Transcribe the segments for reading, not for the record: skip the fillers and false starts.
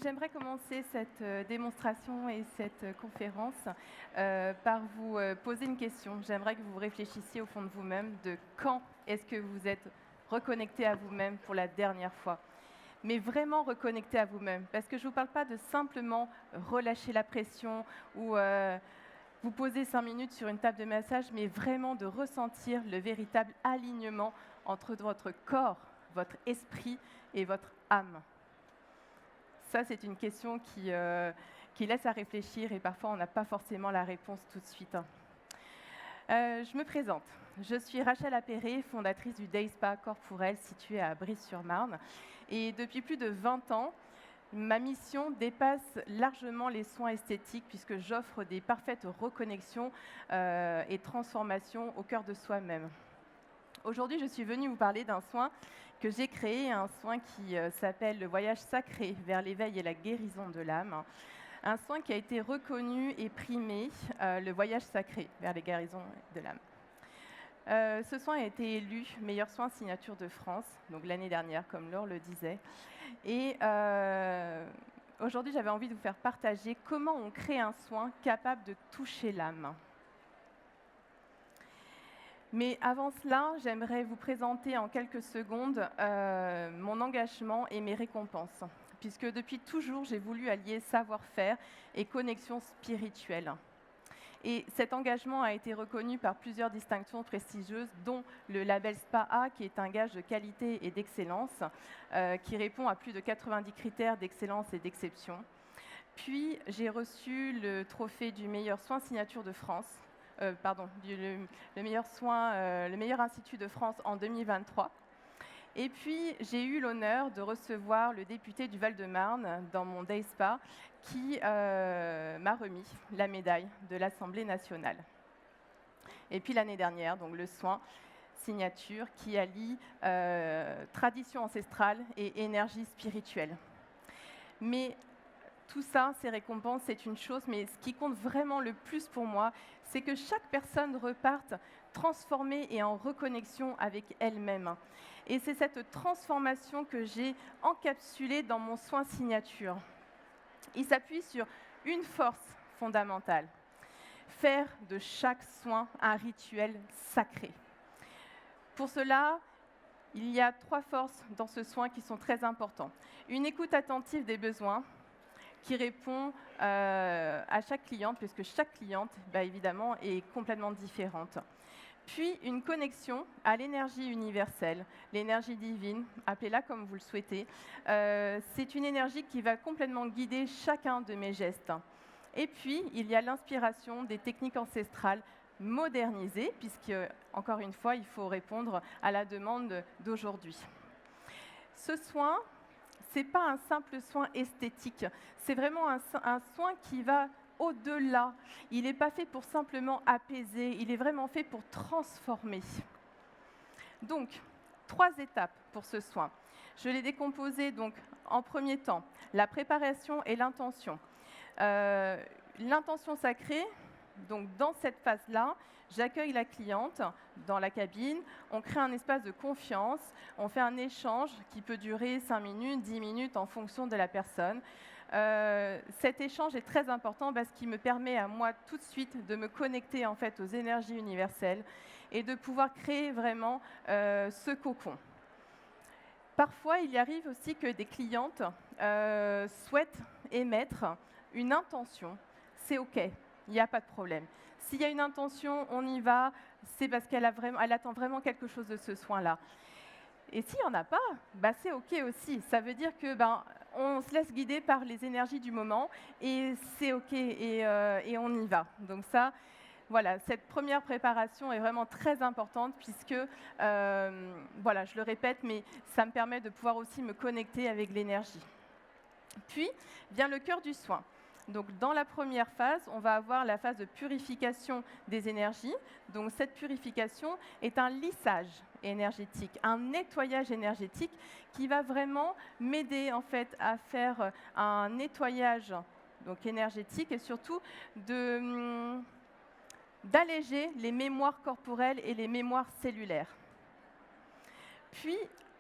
J'aimerais commencer cette démonstration et cette conférence par vous poser une question. J'aimerais que vous réfléchissiez au fond de vous-même de quand est-ce que vous êtes reconnecté à vous-même pour la dernière fois. Mais vraiment reconnecté à vous-même. Parce que je ne vous parle pas de simplement relâcher la pression ou vous poser 5 minutes sur une table de massage, mais vraiment de ressentir le véritable alignement entre votre corps, votre esprit et votre âme. Ça, c'est une question qui laisse à réfléchir et parfois on n'a pas forcément la réponse tout de suite. Je me présente. Je suis Rachel Appéré, fondatrice du Day Spa Corporel situé à Brise-sur-Marne. Et depuis plus de 20 ans, ma mission dépasse largement les soins esthétiques puisque j'offre des parfaites reconnexions et transformations au cœur de soi-même. Aujourd'hui, je suis venue vous parler d'un soin que j'ai créé, un soin qui s'appelle le voyage sacré vers l'éveil et la guérison de l'âme. Un soin qui a été reconnu et primé, le voyage sacré vers les guérisons de l'âme. Ce soin a été élu meilleur soin signature de France, donc l'année dernière, comme Laure le disait. Et aujourd'hui, j'avais envie de vous faire partager comment on crée un soin capable de toucher l'âme. Mais avant cela, j'aimerais vous présenter en quelques secondes mon engagement et mes récompenses, puisque depuis toujours, j'ai voulu allier savoir-faire et connexion spirituelle. Et cet engagement a été reconnu par plusieurs distinctions prestigieuses, dont le label SPA, qui est un gage de qualité et d'excellence, qui répond à plus de 90 critères d'excellence et d'exception. Puis, j'ai reçu le trophée du meilleur soin signature de France, le meilleur institut de France en 2023. Et puis, j'ai eu l'honneur de recevoir le député du Val-de-Marne dans mon Day Spa qui m'a remis la médaille de l'Assemblée nationale. Et puis l'année dernière, donc le soin signature qui allie tradition ancestrale et énergie spirituelle. Mais tout ça, ces récompenses, c'est une chose, mais ce qui compte vraiment le plus pour moi, c'est que chaque personne reparte transformée et en reconnexion avec elle-même. Et c'est cette transformation que j'ai encapsulée dans mon soin signature. Il s'appuie sur une force fondamentale, faire de chaque soin un rituel sacré. Pour cela, il y a 3 forces dans ce soin qui sont très importantes. Une écoute attentive des besoins, qui répond à chaque cliente, puisque chaque cliente, évidemment, est complètement différente. Puis, une connexion à l'énergie universelle, l'énergie divine, appelez-la comme vous le souhaitez. C'est une énergie qui va complètement guider chacun de mes gestes. Et puis, il y a l'inspiration des techniques ancestrales modernisées, puisque, encore une fois, il faut répondre à la demande d'aujourd'hui. Ce soin, ce n'est pas un simple soin esthétique, c'est vraiment un soin qui va au-delà. Il n'est pas fait pour simplement apaiser, il est vraiment fait pour transformer. Donc, 3 étapes pour ce soin. Je l'ai décomposé donc en premier temps, la préparation et l'intention. L'intention sacrée, donc dans cette phase-là, j'accueille la cliente dans la cabine, on crée un espace de confiance, on fait un échange qui peut durer 5 minutes, 10 minutes en fonction de la personne. Cet échange est très important parce qu'il me permet à moi tout de suite de me connecter en fait aux énergies universelles et de pouvoir créer vraiment ce cocon. Parfois, il y arrive aussi que des clientes souhaitent émettre une intention. C'est OK, il n'y a pas de problème. S'il y a une intention, on y va, c'est parce qu'elle attend vraiment quelque chose de ce soin-là. Et s'il n'y en a pas, c'est OK aussi. Ça veut dire que on se laisse guider par les énergies du moment et c'est OK et on y va. Donc ça, voilà, cette première préparation est vraiment très importante puisque, je le répète, mais ça me permet de pouvoir aussi me connecter avec l'énergie. Puis vient le cœur du soin. Donc, dans la première phase, on va avoir la phase de purification des énergies. Donc, cette purification est un lissage énergétique, un nettoyage énergétique qui va vraiment m'aider en fait à faire un nettoyage donc énergétique et surtout d'alléger les mémoires corporelles et les mémoires cellulaires. Puis,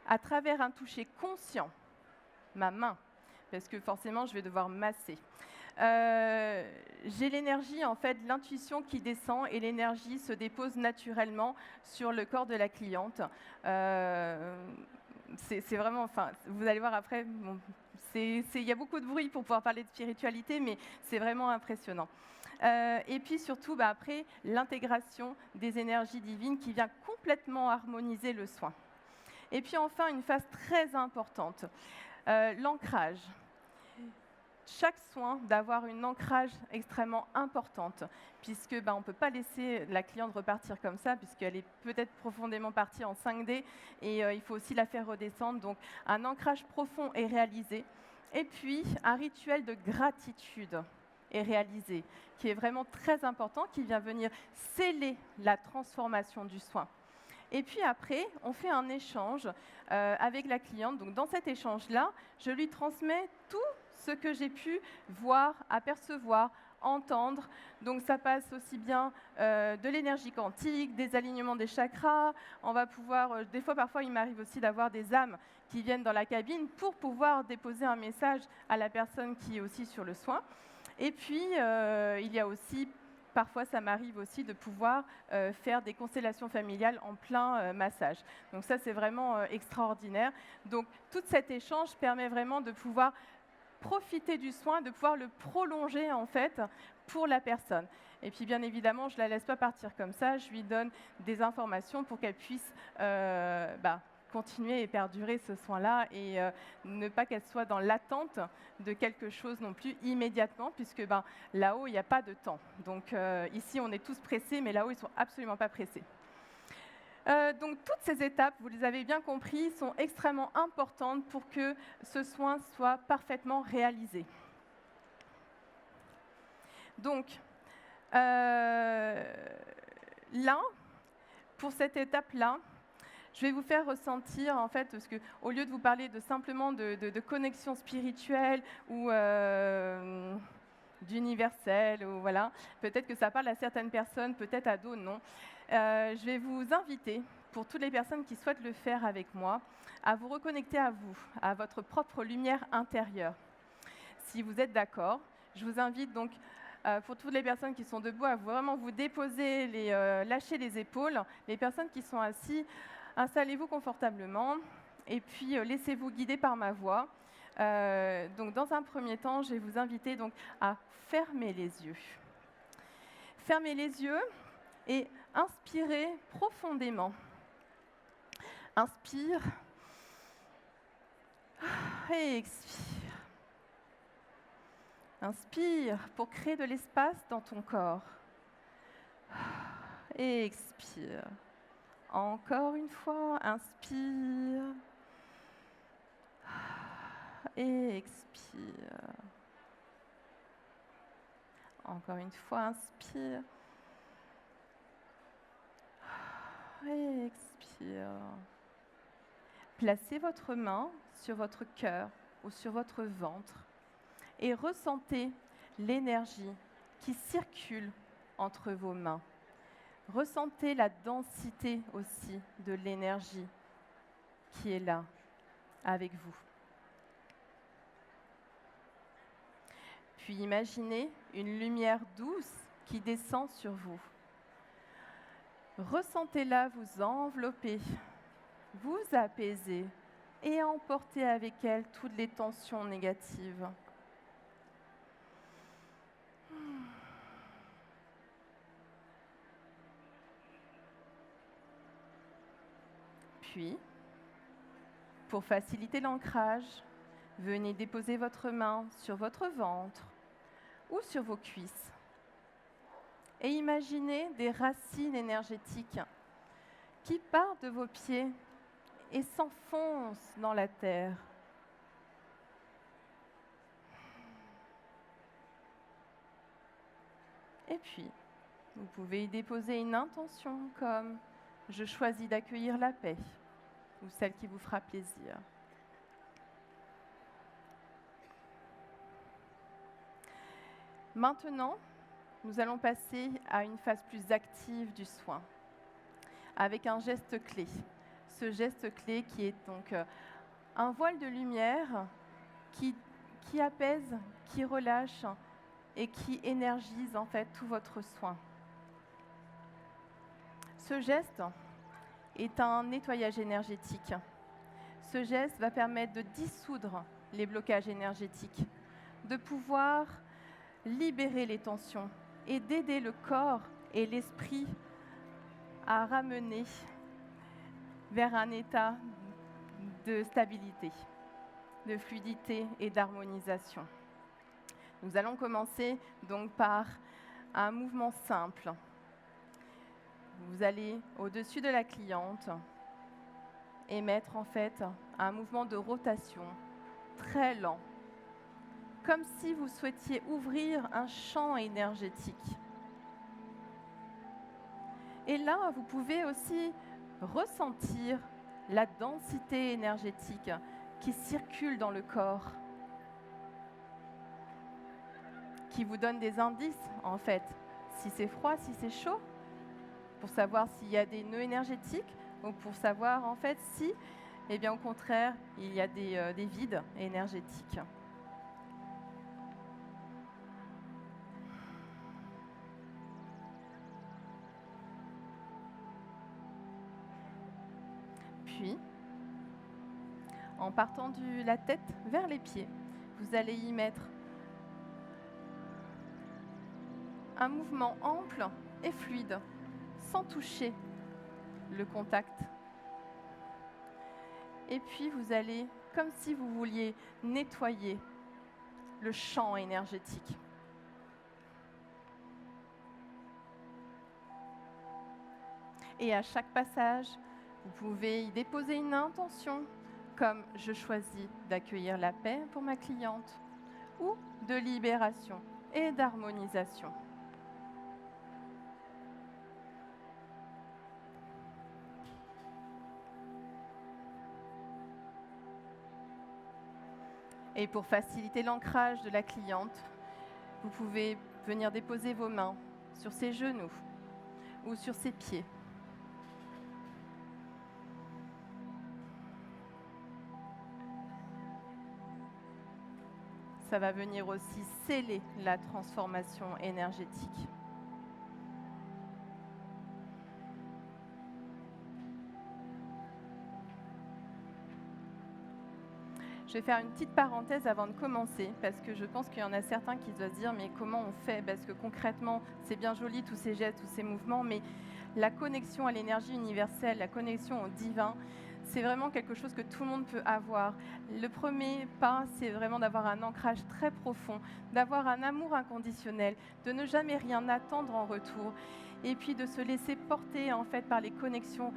à travers un toucher conscient, ma main, parce que forcément, je vais devoir masser. J'ai l'énergie, en fait, l'intuition qui descend et l'énergie se dépose naturellement sur le corps de la cliente. C'est vraiment, enfin, vous allez voir après, bon, il y a beaucoup de bruit pour pouvoir parler de spiritualité, mais c'est vraiment impressionnant. Et puis surtout, après, l'intégration des énergies divines qui vient complètement harmoniser le soin. Et puis enfin, une phase très importante, l'ancrage. Chaque soin d'avoir une ancrage extrêmement importante, puisque on ne peut pas laisser la cliente repartir comme ça, puisqu'elle est peut-être profondément partie en 5D, et il faut aussi la faire redescendre. Donc un ancrage profond est réalisé. Et puis un rituel de gratitude est réalisé, qui est vraiment très important, qui vient venir sceller la transformation du soin. Et puis après, on fait un échange avec la cliente. Donc dans cet échange-là, je lui transmets tout ce que j'ai pu voir, apercevoir, entendre. Donc ça passe aussi bien de l'énergie quantique, des alignements des chakras. On va pouvoir, des fois, parfois, il m'arrive aussi d'avoir des âmes qui viennent dans la cabine pour pouvoir déposer un message à la personne qui est aussi sur le soin. Et puis, il y a aussi, parfois, ça m'arrive aussi de pouvoir faire des constellations familiales en plein massage. Donc ça, c'est vraiment extraordinaire. Donc tout cet échange permet vraiment de pouvoir profiter du soin, de pouvoir le prolonger en fait pour la personne. Et puis bien évidemment, je ne la laisse pas partir comme ça, je lui donne des informations pour qu'elle puisse continuer et perdurer ce soin-là et ne pas qu'elle soit dans l'attente de quelque chose non plus immédiatement, puisque là-haut, il n'y a pas de temps. Donc ici, on est tous pressés, mais là-haut, ils ne sont absolument pas pressés. Donc toutes ces étapes, vous les avez bien compris, sont extrêmement importantes pour que ce soin soit parfaitement réalisé. Donc là, pour cette étape-là, je vais vous faire ressentir, en fait, parce qu'au lieu de vous parler de simplement de connexion spirituelle ou d'universel, ou voilà, peut-être que ça parle à certaines personnes, peut-être à d'autres non. Je vais vous inviter, pour toutes les personnes qui souhaitent le faire avec moi, à vous reconnecter à vous, à votre propre lumière intérieure. Si vous êtes d'accord, je vous invite donc, pour toutes les personnes qui sont debout, à vraiment vous déposer, lâcher les épaules. Les personnes qui sont assises, installez-vous confortablement et puis laissez-vous guider par ma voix. Donc dans un premier temps, je vais vous inviter donc à fermer les yeux. Fermez les yeux et inspirez profondément. Inspire et expire. Inspire pour créer de l'espace dans ton corps. Et expire. Encore une fois, inspire. Et expire. Encore une fois, inspire. Et expire. Placez votre main sur votre cœur ou sur votre ventre et ressentez l'énergie qui circule entre vos mains. Ressentez la densité aussi de l'énergie qui est là avec vous. Puis imaginez une lumière douce qui descend sur vous. Ressentez-la vous envelopper, vous apaiser et emporter avec elle toutes les tensions négatives. Puis, pour faciliter l'ancrage, venez déposer votre main sur votre ventre ou sur vos cuisses. Et imaginez des racines énergétiques qui partent de vos pieds et s'enfoncent dans la terre. Et puis, vous pouvez y déposer une intention comme « Je choisis d'accueillir la paix » ou celle qui vous fera plaisir. Maintenant, nous allons passer à une phase plus active du soin, avec un geste clé. Ce geste clé qui est donc un voile de lumière qui qui apaise, qui relâche et qui énergise en fait tout votre soin. Ce geste est un nettoyage énergétique. Ce geste va permettre de dissoudre les blocages énergétiques, de pouvoir libérer les tensions et d'aider le corps et l'esprit à ramener vers un état de stabilité, de fluidité et d'harmonisation. Nous allons commencer donc par un mouvement simple. Vous allez au-dessus de la cliente et mettre en fait un mouvement de rotation très lent, comme si vous souhaitiez ouvrir un champ énergétique. Et là, vous pouvez aussi ressentir la densité énergétique qui circule dans le corps, qui vous donne des indices, en fait, si c'est froid, si c'est chaud, pour savoir s'il y a des nœuds énergétiques, ou pour savoir, en fait, si, eh bien, au contraire, il y a des vides énergétiques. Puis, en partant de la tête vers les pieds, vous allez y mettre un mouvement ample et fluide, sans toucher le contact. Et puis, vous allez, comme si vous vouliez nettoyer le champ énergétique. Et à chaque passage, vous pouvez y déposer une intention, comme « Je choisis d'accueillir la paix pour ma cliente » ou de libération et d'harmonisation. Et pour faciliter l'ancrage de la cliente, vous pouvez venir déposer vos mains sur ses genoux ou sur ses pieds. Ça va venir aussi sceller la transformation énergétique. Je vais faire une petite parenthèse avant de commencer, parce que je pense qu'il y en a certains qui doivent se dire « mais comment on fait ?» Parce que concrètement, c'est bien joli tous ces gestes, tous ces mouvements, mais la connexion à l'énergie universelle, la connexion au divin, c'est vraiment quelque chose que tout le monde peut avoir. Le premier pas, c'est vraiment d'avoir un ancrage très profond, d'avoir un amour inconditionnel, de ne jamais rien attendre en retour, et puis de se laisser porter en fait par les connexions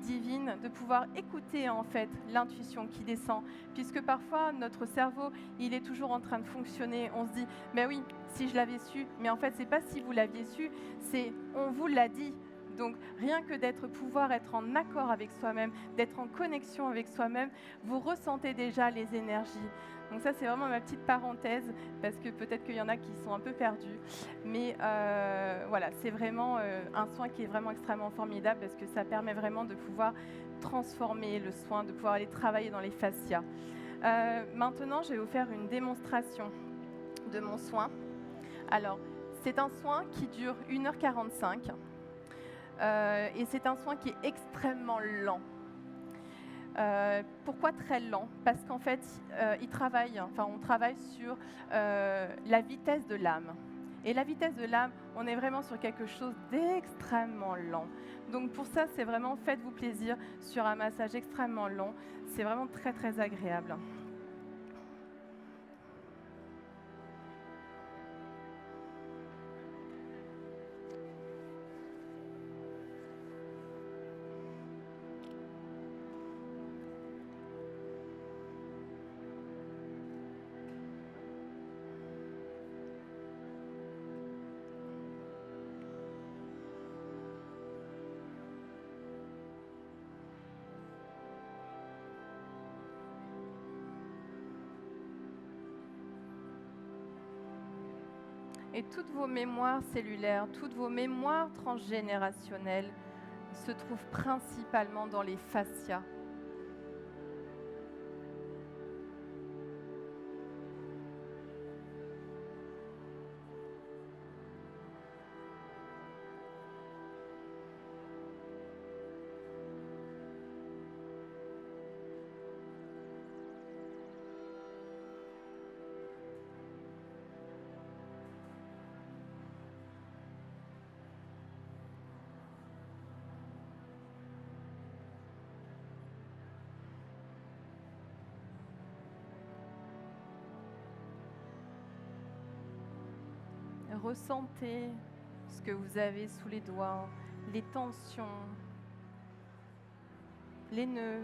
divine, de pouvoir écouter en fait l'intuition qui descend, puisque parfois notre cerveau il est toujours en train de fonctionner, on se dit mais oui si je l'avais su, mais en fait c'est pas si vous l'aviez su, c'est on vous l'a dit. Donc rien que pouvoir être en accord avec soi-même, d'être en connexion avec soi-même, vous ressentez déjà les énergies. Donc ça c'est vraiment ma petite parenthèse, parce que peut-être qu'il y en a qui sont un peu perdus. Mais voilà, c'est vraiment un soin qui est vraiment extrêmement formidable, parce que ça permet vraiment de pouvoir transformer le soin, de pouvoir aller travailler dans les fascias. Maintenant, je vais vous faire une démonstration de mon soin. Alors, c'est un soin qui dure 1h45. Et c'est un soin qui est extrêmement lent. Pourquoi très lent? Parce qu'en fait, on travaille sur la vitesse de l'âme. Et la vitesse de l'âme, on est vraiment sur quelque chose d'extrêmement lent. Donc pour ça, c'est vraiment faites-vous plaisir sur un massage extrêmement long. C'est vraiment très très agréable. Et toutes vos mémoires cellulaires, toutes vos mémoires transgénérationnelles se trouvent principalement dans les fascias. Ressentez ce que vous avez sous les doigts, les tensions, les nœuds.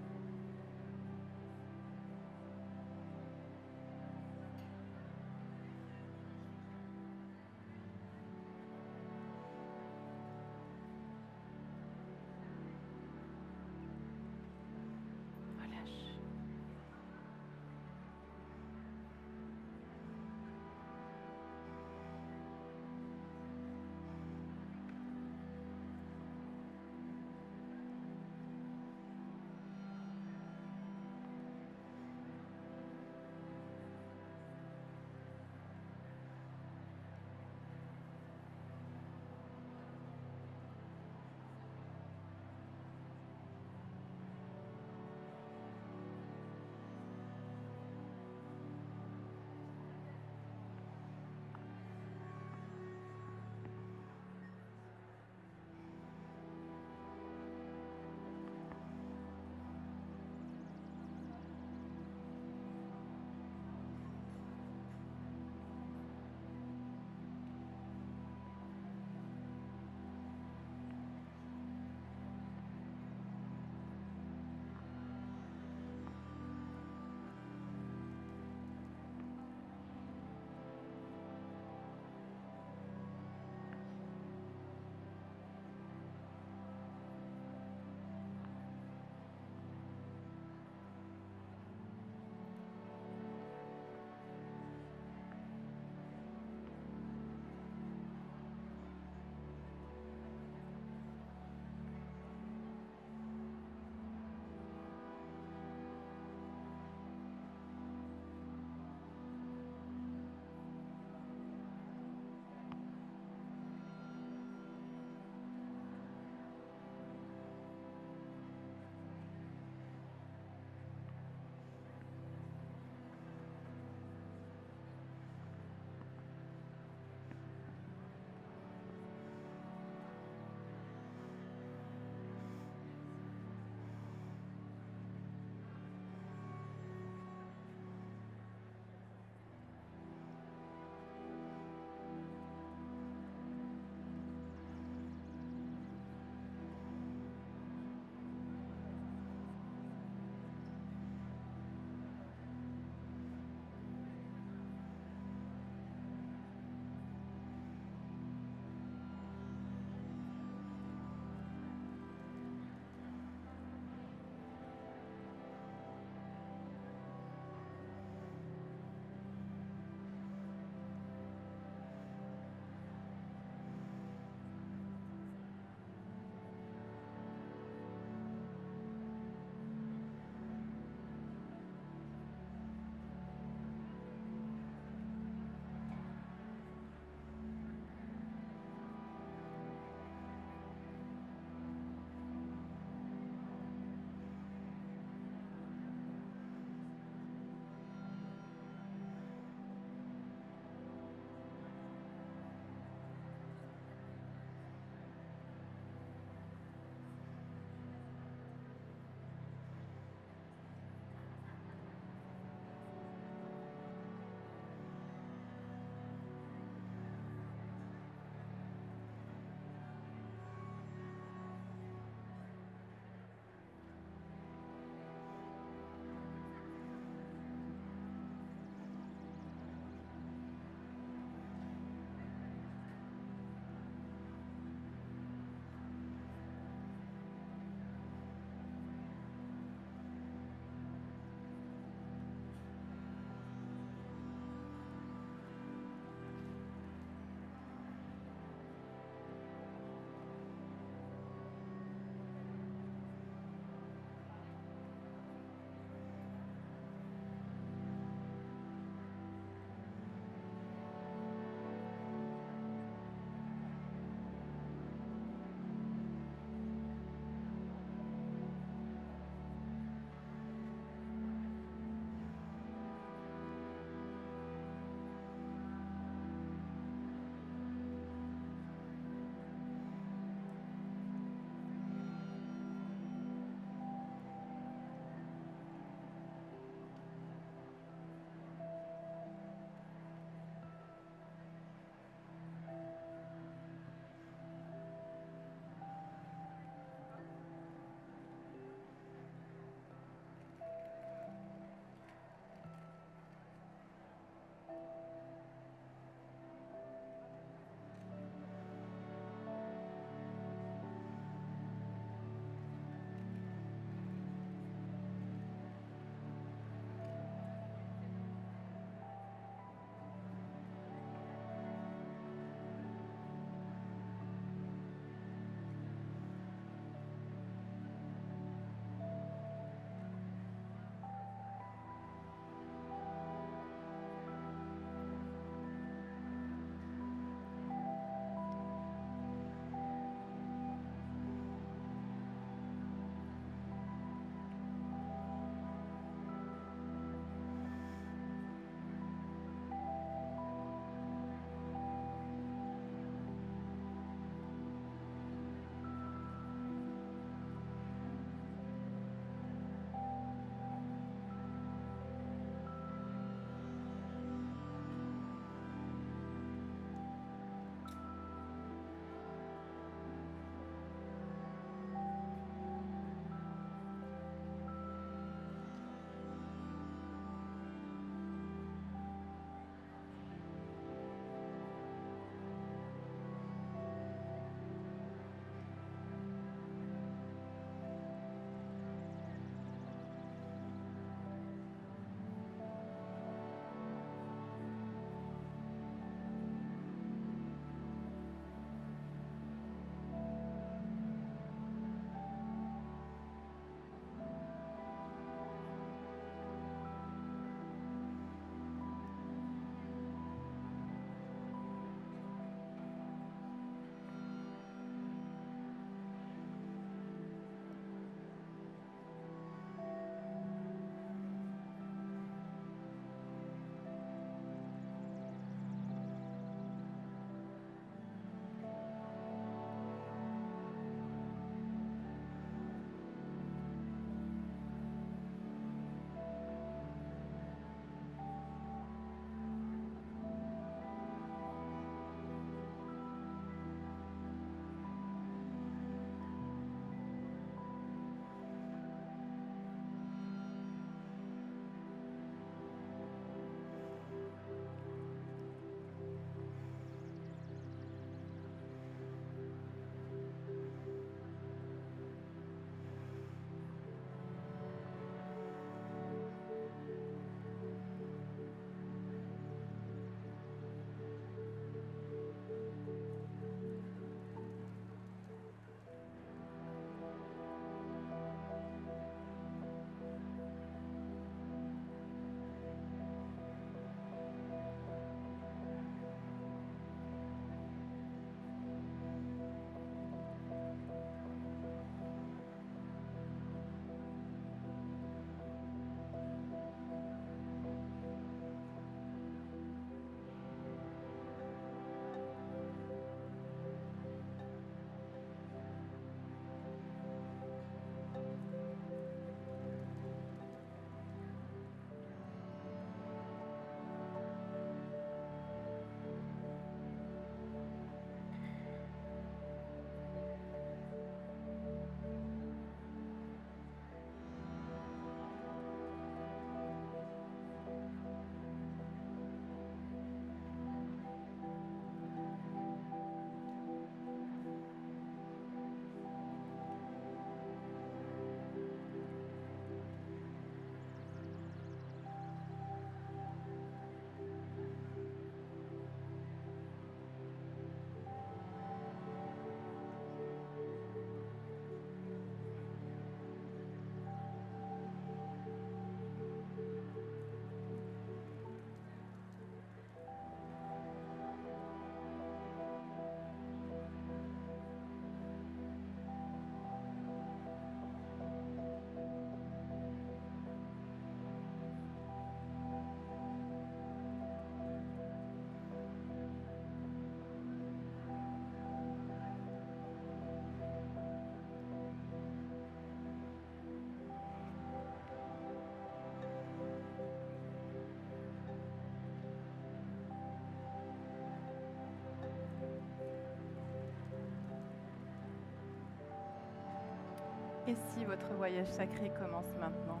Et si votre voyage sacré commence maintenant?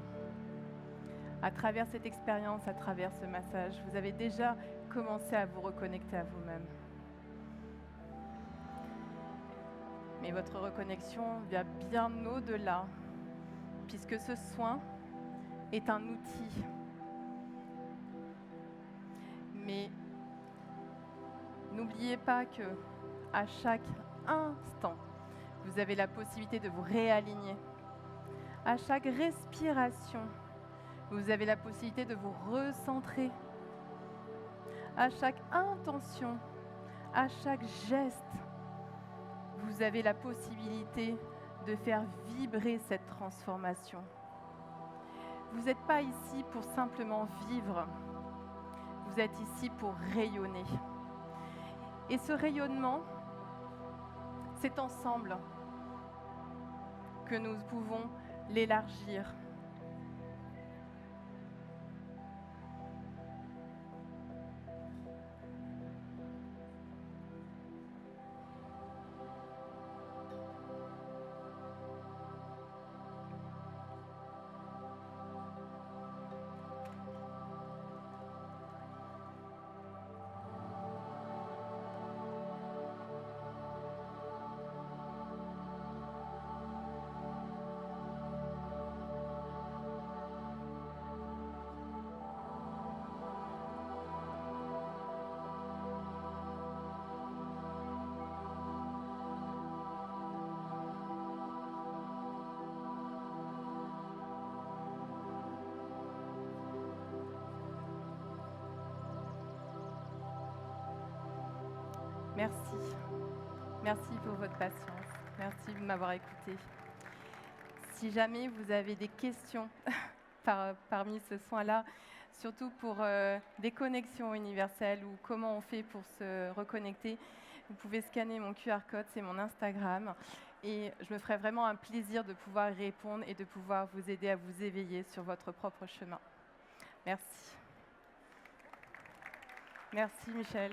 À travers cette expérience, à travers ce massage, vous avez déjà commencé à vous reconnecter à vous-même. Mais votre reconnexion va bien au-delà, puisque ce soin est un outil. Mais n'oubliez pas que à chaque instant, vous avez la possibilité de vous réaligner. À chaque respiration, vous avez la possibilité de vous recentrer. À chaque intention, à chaque geste, vous avez la possibilité de faire vibrer cette transformation. Vous n'êtes pas ici pour simplement vivre, vous êtes ici pour rayonner. Et ce rayonnement, c'est ensemble que nous pouvons l'élargir. Merci. Merci pour votre patience. Merci de m'avoir écouté. Si jamais vous avez des questions parmi ce soin-là, surtout pour des connexions universelles ou comment on fait pour se reconnecter, vous pouvez scanner mon QR code, c'est mon Instagram. Et je me ferai vraiment un plaisir de pouvoir répondre et de pouvoir vous aider à vous éveiller sur votre propre chemin. Merci. Merci Michel.